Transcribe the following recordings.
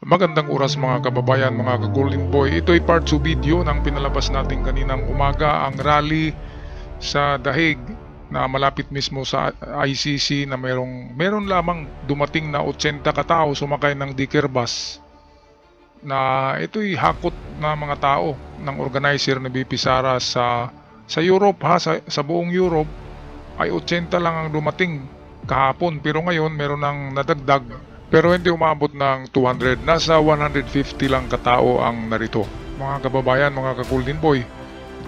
Magandang oras mga kababayan, mga ka-Golden Boy. Ito'y part 2 video ng pinalabas natin kaninang umaga, ang rally sa Dahig na malapit mismo sa ICC na meron lamang dumating na 80 katao sumakay ng Dicker bus. Na ito'y hakot na mga tao ng organizer ni BP Sara sa Europe sa buong Europe ay 80 lang ang dumating kahapon, pero ngayon meron nang nadagdag. Pero hindi umabot ng 200. Nasa 150 lang katao ang narito. Mga kababayan, mga ka-Golden Boy.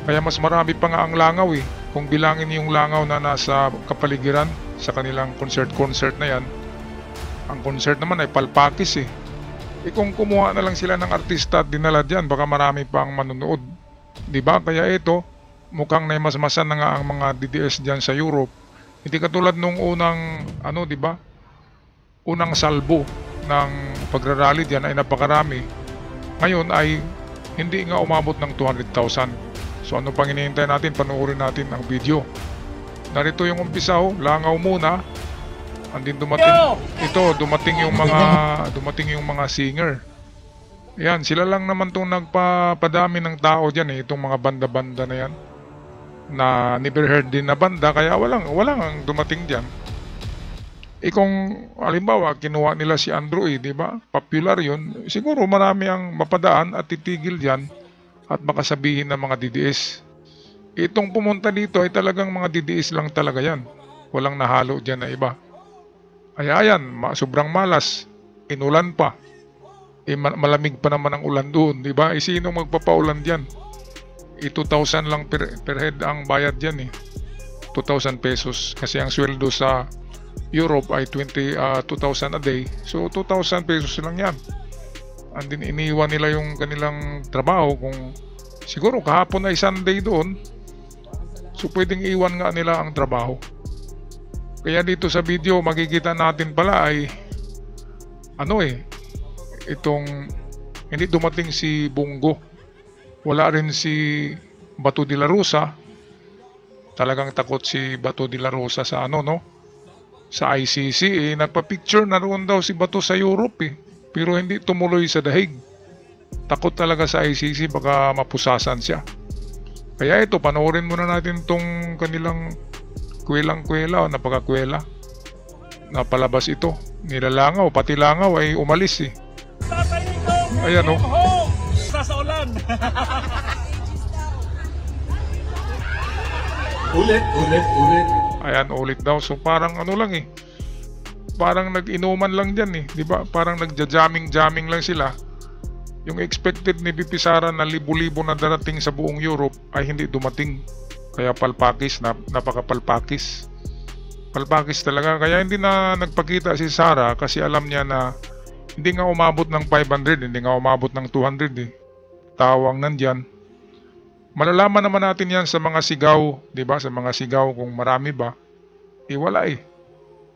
Kaya mas marami pa nga ang langaw eh. Kung bilangin yung langaw na nasa kapaligiran sa kanilang concert na yan. Ang concert naman ay palpakis eh. Kung kumuha na lang sila ng artista at dinala dyan, baka marami pa ang manunood. Diba? Kaya ito, mukhang naimasmasan na nga ang mga DDS dyan sa Europe. Hindi katulad nung unang, diba? Unang salbo ng pagrarally diyan ay napakarami. Ngayon ay hindi nga umabot ng 200,000. So ano pang hinihintay natin? Panoorin natin ang video. Narito yung umpisa, langaw muna. Andin dumating yung mga singer. Yan, sila lang naman tong nagpapadami ng tao diyan itong mga banda-banda na yan. Na never heard din na banda, kaya walang ang dumating diyan. Kung halimbawa kinuha nila si Andrew di ba? Popular yun. Siguro marami ang mapadaan at titigil diyan at baka sabihin ng mga DDS. Itong pumunta dito ay talagang mga DDS lang talaga yan. Walang nahalo diyan na iba. Kaya yan, sobrang malas. Inulan pa. Malamig pa naman ang ulan doon, di ba? Sino magpapaulan diyan? 2,000 lang per head ang bayad diyan 2,000 pesos kasi ang sweldo sa Europe ay 2,000 a day. So 2,000 pesos lang yan. And then iniwan nila yung kanilang trabaho. Kung siguro kahapon ay Sunday doon, so pwedeng iwan nga nila ang trabaho. Kaya dito sa video makikita natin pala ay itong hindi dumating si Bongo, wala rin si Bato de la Rosa. Talagang takot si Bato de la Rosa sa sa ICC nagpa-picture na roon daw si Bato sa Europe pero hindi tumuloy sa Dahig. Takot talaga sa ICC, baka mapusasan siya. Kaya ito, panoorin muna natin tong kanilang kwelang-kwela o napakakwela na palabas ito. Nilalangaw, pati langaw ay umalis Ayan sa ulan. ulit. Ayan, ulit daw. So parang lang parang nag-inuman lang dyan di ba? Parang nagja-jamming lang sila. Yung expected ni BP Sara na libo-libo na darating sa buong Europe ay hindi dumating. Kaya palpakis, napakapalpakis. Palpakis talaga. Kaya hindi na nagpakita si Sara kasi alam niya na hindi nga umabot ng 500, hindi nga umabot ng 200 Tawang nandyan. Malalaman naman natin yan sa mga sigaw, di ba? Sa mga sigaw kung marami ba. Wala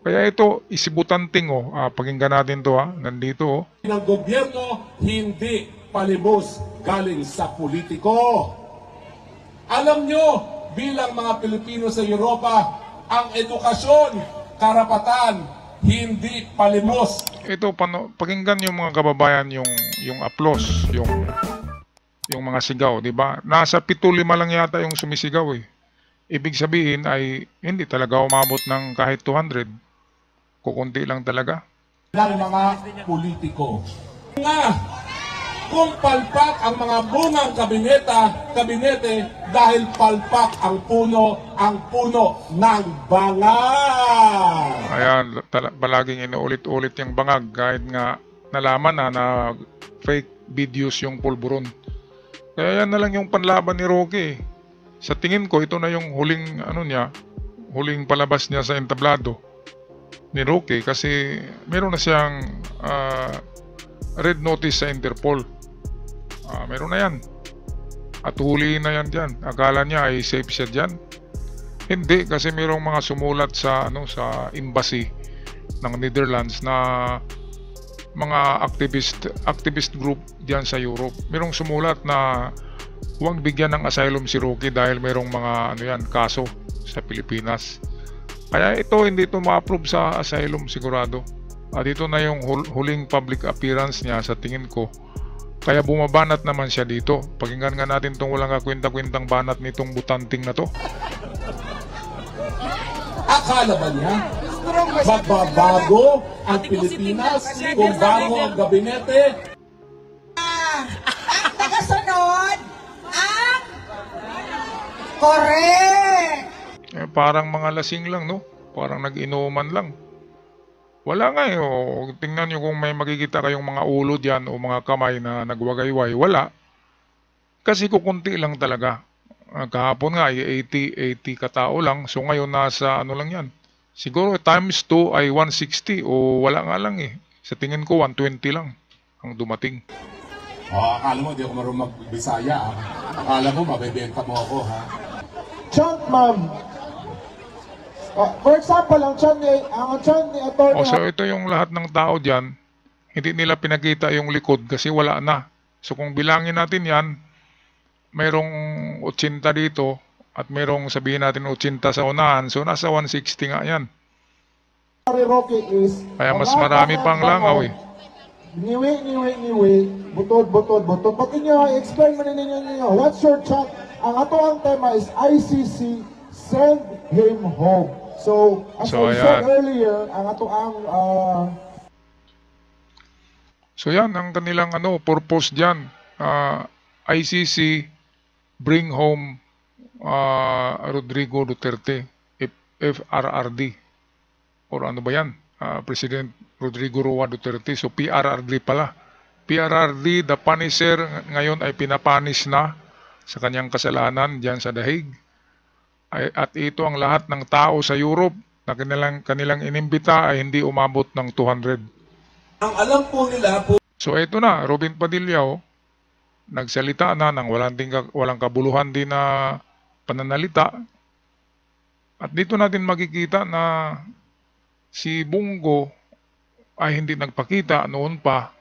Kaya ito, isibutanting pakinggan natin to Nandito ng gobyerno, hindi palimos galing sa politiko. Alam nyo, bilang mga Pilipino sa Europa, ang edukasyon, karapatan, hindi palimos. Ito, pakinggan yung mga kababayan yung applause, yung mga sigaw, di ba? Nasa 7-5 lang yata yung sumisigaw Ibig sabihin ay hindi talaga umabot ng kahit 200. Kukunti lang talaga. Ng mga politiko. Kung palpak ang mga bungang kabinete dahil palpak ang puno ng bangag. Ayan, palaging inuulit-ulit yung bangag kahit nga nalaman na fake videos yung pulburon. Kaya yan na lang yung panlaban ni Roque. Sa tingin ko, ito na yung huling huling palabas niya sa entablado ni Roque kasi meron na siyang red notice sa Interpol. Meron na yan. At huliin na yan dyan. Akala niya ay safe siya dyan. Hindi, kasi merong mga sumulat sa embassy ng Netherlands na mga activist group diyan sa Europe. Merong sumulat na huwag bigyan ng asylum si Roque dahil merong mga kaso sa Pilipinas. Kaya hindi ito ma-approve sa asylum sigurado. At ito na yung huling public appearance niya sa tingin ko. Kaya bumabanat naman siya dito. Pakinggan nga natin itong walang kakwenta-kwentang banat nitong butanting na to. Akala ba niya magbabago ang Pilipinas kung bago ang gabinete? Ang tagasunod, ang correct. Parang mga lasing lang, no? Parang nag-inuman lang. Wala nga eh. Oh. Tingnan nyo kung may makikita kayong mga ulo dyan o mga kamay na nagwagayway. Wala. Kasi kukunti lang talaga. Kahapon nga ay 80 katao lang. So ngayon nasa ano lang yan. Siguro times 2 ay 160 o wala nga lang eh. Sa tingin ko 120 lang ang dumating. Akala mo di ako marunong mag-Bisaya. Akala mo mabebenta mo ako, ha? Chant, ma'am. For example, ang chant ni Atty. So ito yung lahat ng tao dyan. Hindi nila pinakita yung likod kasi wala na. So kung bilangin natin yan, mayroong 80 dito at mayroong sabihin natin 80 sa unahan. So nasa 160 nga yan. Roque is... Kaya mas marami pang langaw eh. Niwi, butod. Pag inyo, explain mo ninyo, what's your chant? Ang ato ang tema is ICC, send him home. So, as I said earlier, ang ato ang... So yan, ang kanilang purpose dyan. ICC, bring home Rodrigo Duterte, FRRD. Or ano ba yan? President Rodrigo Roa Duterte. So PRRD pala. PRRD, the Punisher, ngayon ay pinapanis na sa kanyang kasalanan dyan sa dahig. At ito ang lahat ng tao sa Europe na kanilang inimbita ay hindi umabot ng 200. Ang alam po nila po. So ito na, Robin Padilla nagsalita na ng walang kabuluhan din na pananalita. At dito natin makikita na si Bongo ay hindi nagpakita noon pa.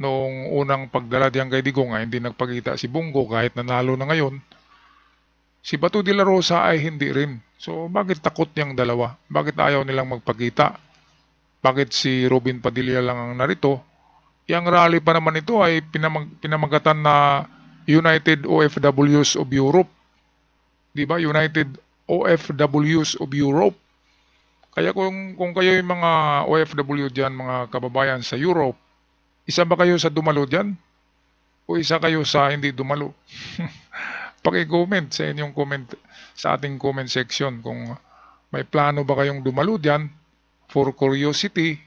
Noong unang pagdala diyan kay Digong ay hindi nagpakita si Bongo kahit nanalo na ngayon. Si Bato de la Rosa ay hindi rin. So bakit takot niyang dalawa? Bakit ayaw nilang magpakita? Bakit si Robin Padilla lang ang narito? Yang rally pa naman ito ay pinamagatan na United OFWs of Europe. Diba? United OFWs of Europe. Kaya kung kayo yung mga OFW dyan, mga kababayan sa Europe, isa ba kayo sa dumalo dyan? O isa kayo sa hindi dumalo? Paki-comment sa inyong comment sa ating comment section kung may plano ba kayong dumalo dyan for curiosity,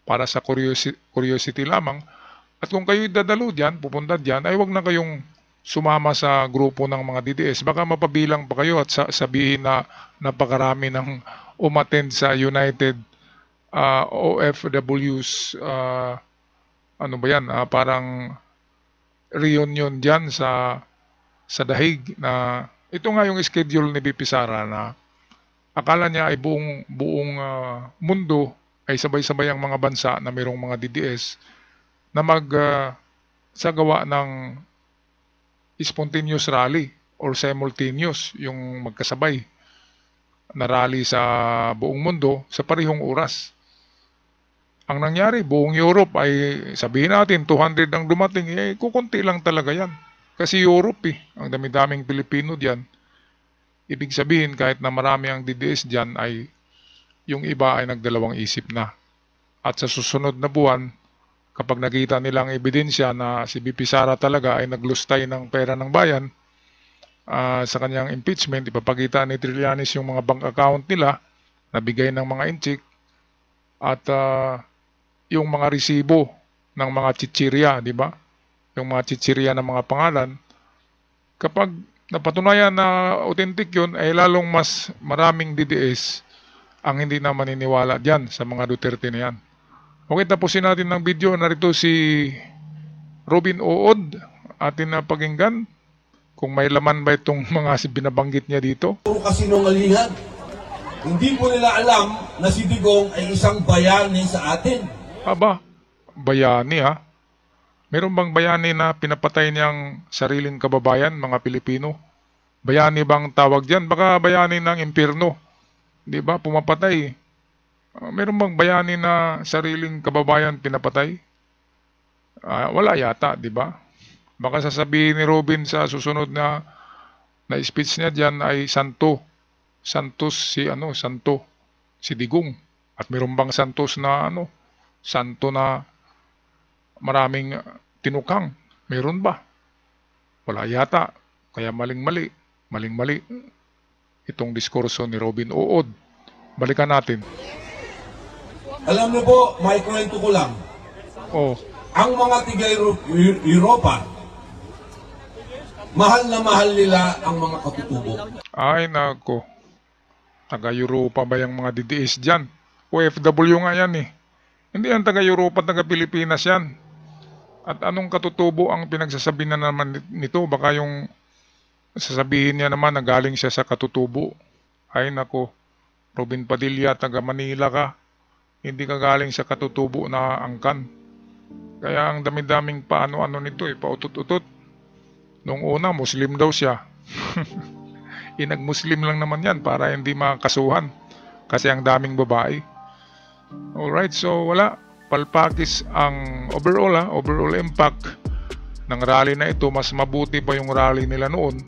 para sa curiosity lamang. At kung kayo'y dadalo dyan, pupunta dyan, ay wag na kayong sumama sa grupo ng mga DDS. Baka mapabilang pa kayo at sabihin na napakarami ng umattend sa United OFWs, ano ba yan, parang reunion dyan sa dahig na ito nga yung schedule ni BP Sara na akala niya ay buong mundo ay sabay-sabay ang mga bansa na mayroong mga DDS na sagawa ng spontaneous rally or simultaneous, yung magkasabay na rally sa buong mundo sa parehong oras. Ang nangyari, buong Europe ay sabihin natin 200 ang dumating, kukunti lang talaga yan. Kasi Europe ang dami-daming Pilipino diyan. Ibig sabihin kahit na marami ang DDS diyan ay yung iba ay nagdalawang isip na. At sa susunod na buwan, kapag nakita nilang ebidensya na si BP Sara talaga ay naglustay ng pera ng bayan sa kanyang impeachment, ipapakita ni Trillanes yung mga bank account nila na bigay ng mga inchik at yung mga resibo ng mga chichirya, di ba? Yung mga chichirya ng mga pangalan. Kapag napatunayan na authentic yun, ay lalong mas maraming DDS ang hindi na maniniwala dyan sa mga Duterte na yan. Okay, tapusin natin ng video. Narito si Robin Ood. Atin na pakinggan kung may laman ba itong mga binabanggit niya dito. Puro kasinungalingan. Hindi po nila alam na si Digong ay isang bayani sa atin. Aba, bayani ha? Meron bang bayani na pinapatay niyang sariling kababayan, mga Pilipino? Bayani bang tawag dyan? Baka bayani ng impyerno. Di ba? Pumapatay. Meron bang bayani na sariling kababayan pinapatay? Wala yata, di ba? Baka sasabihin ni Robin sa susunod na speech niya diyan ay Santos si Digong. At meron bang Santos na santo na maraming tinukang? Meron ba? Wala yata. Kaya maling-mali itong diskurso ni Robin Uod. Balikan natin. Alam niyo po, may kwento ko lang. Oh, Ang mga tiga-Europa, mahal na mahal nila ang mga katutubo. ay nako. Taga-Europa ba yung mga DDS dyan? OFW nga yan eh. Hindi yan taga-Europa, taga-Pilipinas yan. At anong katutubo ang pinagsasabi na naman nito? Baka yung sasabihin niya naman na galing siya sa katutubo. Ay nako, Robin Padilla, taga Manila ka. Hindi ka galing sa katutubo na angkan. Kaya ang dami-daming paano-ano nito pautot-utot. Noong una, Muslim daw siya. Nag-Muslim lang naman yan para hindi makasuhan. Kasi ang daming babae. Alright, so wala. Palpakis ang overall impact ng rally na ito. Mas mabuti pa yung rally nila noon.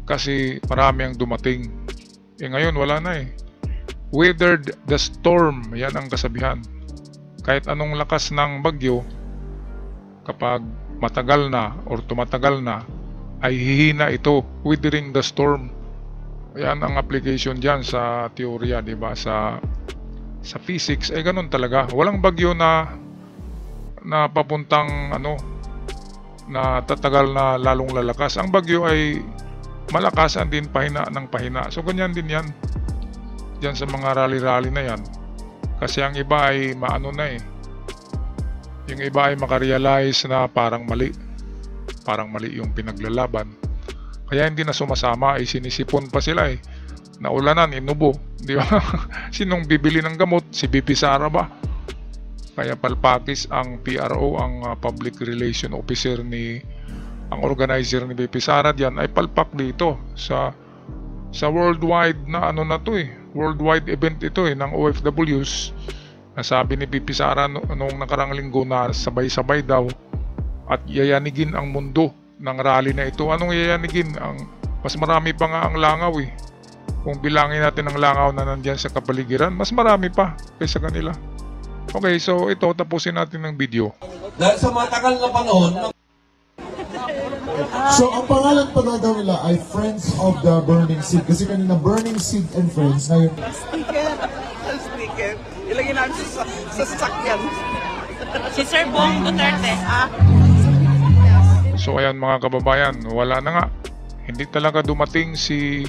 Kasi marami ang dumating. Ngayon wala na eh. Weathered the storm. Yan ang kasabihan. Kahit anong lakas ng bagyo, kapag matagal na or tumatagal na, ay hihina ito, weathering the storm. Yan ang application dyan sa teorya, di ba? Sa physics, ay ganun talaga. Walang bagyo na papuntang na tatagal na lalong lalakas. Ang bagyo ay malakas and din pahina ng pahina. So ganyan din yan dyan sa mga rally-rally na yan. Kasi ang iba ay yung iba ay makarealize na parang mali yung pinaglalaban. Kaya hindi na sumasama, ay sinisipon pa sila naulanan, inubo, di ba? Sinong bibili ng gamot? Si BP Sara ba? Kaya palpakis ang PRO, ang public relation officer ang organizer ni BP Sara diyan ay palpak dito sa worldwide na worldwide event ito ng OFWs. Nasabi ni BP Sara noong nakarang linggo na sabay-sabay daw at yayanigin ang mundo ng rally na ito. Anong yayanigin? Mas marami pa nga ang langaw Kung bilangin natin ang langaw na nandyan sa kapaligiran, mas marami pa kaysa kanila. Okay, so ito, tapusin natin ng video. Dahil sa matagal na panahon, So, ang pangalan pala daw nila ay Friends of the Burning Seed. Kasi kanina Burning Seed and Friends. Ngayon, Sticker. Ilagay namin sa sasakyan. Si Sir Bong Duterte. So ayan mga kababayan, wala na nga. Hindi talaga dumating si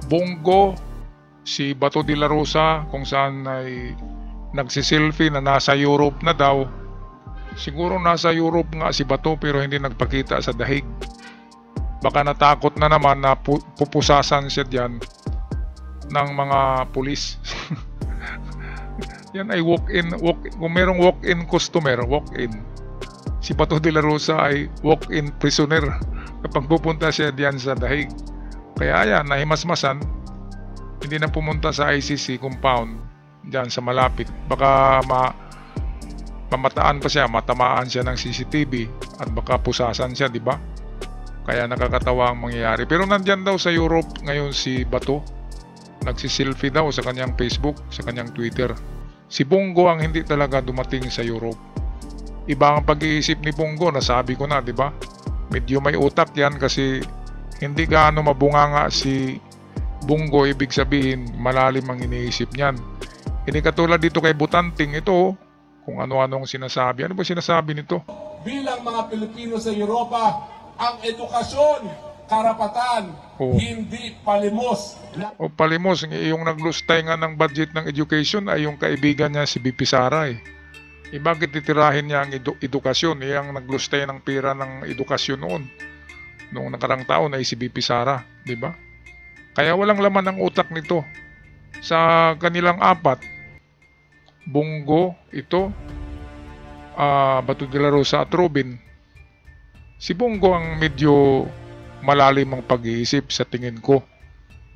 Bongo, si Bato de la Rosa, kung saan ay nagsiselfie na nasa Europe na daw. Siguro nasa Europe nga si Bato pero hindi nagpakita sa dahig. Baka natakot na naman na pupusasan siya diyan ng mga pulis. Yan ay walk-in. Kung merong walk-in customer, walk-in. Si Bato de la Rosa ay walk-in prisoner kapag pupunta siya diyan sa dahig. Kaya ayan, nahimasmasan. Hindi na pumunta sa ICC compound diyan sa malapit. Baka mamataan pa siya, matamaan siya ng CCTV at baka pusasan siya, di ba? Kaya nakakatawa ang mangyayari. Pero nandyan daw sa Europe ngayon si Bato. Nagsiselfie daw sa kanyang Facebook, sa kanyang Twitter. Si Bongo ang hindi talaga dumating sa Europe. Iba ang pag-iisip ni Bongo, nasabi ko na, di ba? Medyo may utak yan kasi hindi gaano mabunganga si Bongo, ibig sabihin malalim ang iniisip niyan. Hindi katulad dito kay Butanting, ito kung ano-anong sinasabi. Ano ba sinasabi nito? Bilang mga Pilipino sa Europa, ang edukasyon, karapatan, hindi palimos. O palimos, yung naglustay nga ng budget ng education ay yung kaibigan niya si BP Sara bakit titirahin niya ang edukasyon? Ang naglustay ng pera ng edukasyon noong nakarang taon ay si BP Sara, di ba? Kaya walang laman ang utak nito. Sa kanilang apat, Bongo, Bato de la Rosa at Robin. Si Bongo ang medyo malalim ang pag-iisip sa tingin ko.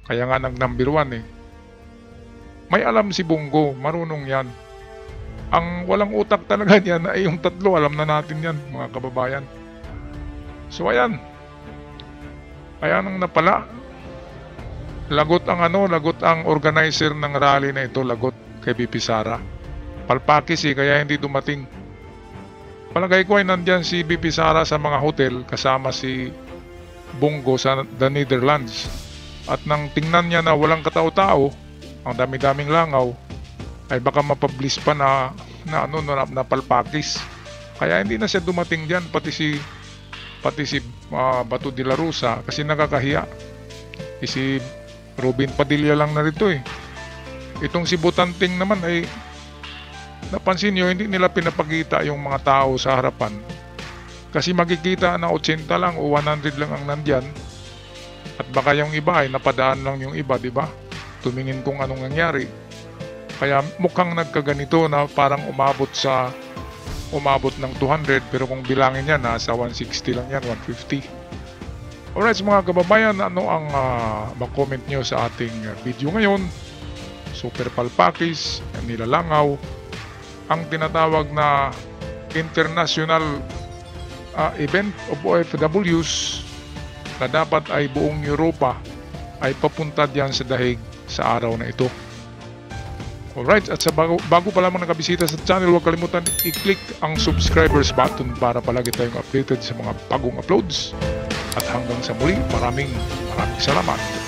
Kaya nga nag number 1 May alam si Bongo, marunong yan. Ang walang utak talaga niyan ay yung tatlo, alam na natin yan mga kababayan. So ayan, ayan ang napala. Lagot ang organizer ng rally na ito, lagot kay BP Sara. Palpakis kaya hindi dumating. Palagay ko ay nandyan si BP Sara sa mga hotel kasama si Bongo sa the Netherlands. At nang tingnan niya na walang katao-tao, ang dami-daming langaw, ay baka mapablis pa na palpakis. Kaya hindi na siya dumating diyan, pati si Bato de la Rosa, kasi nakakahiya. Si Robin Padilla lang narito eh. Itong si Butanting naman ay napansin nyo, hindi nila pinapakita yung mga tao sa harapan. Kasi makikita na 80 lang o 100 lang ang nandyan. At baka yung iba ay napadaan lang yung iba, di ba? Tumingin kung anong nangyari. Kaya mukhang nagkaganito na parang umabot ng 200, pero kung bilangin niya nasa 160 lang yan, 150. Alright mga kababayan, ano ang mag-comment nyo sa ating video ngayon? Super palpakis, nilalangaw, ang tinatawag na international event of OFWs na dapat ay buong Europa ay papunta diyan sa dahig sa araw na ito. Alright, at sa bago pa lamang nakabisita sa channel, huwag kalimutan i-click ang subscribers button para palagi tayong updated sa mga bagong uploads. At hanggang sa muli, maraming salamat.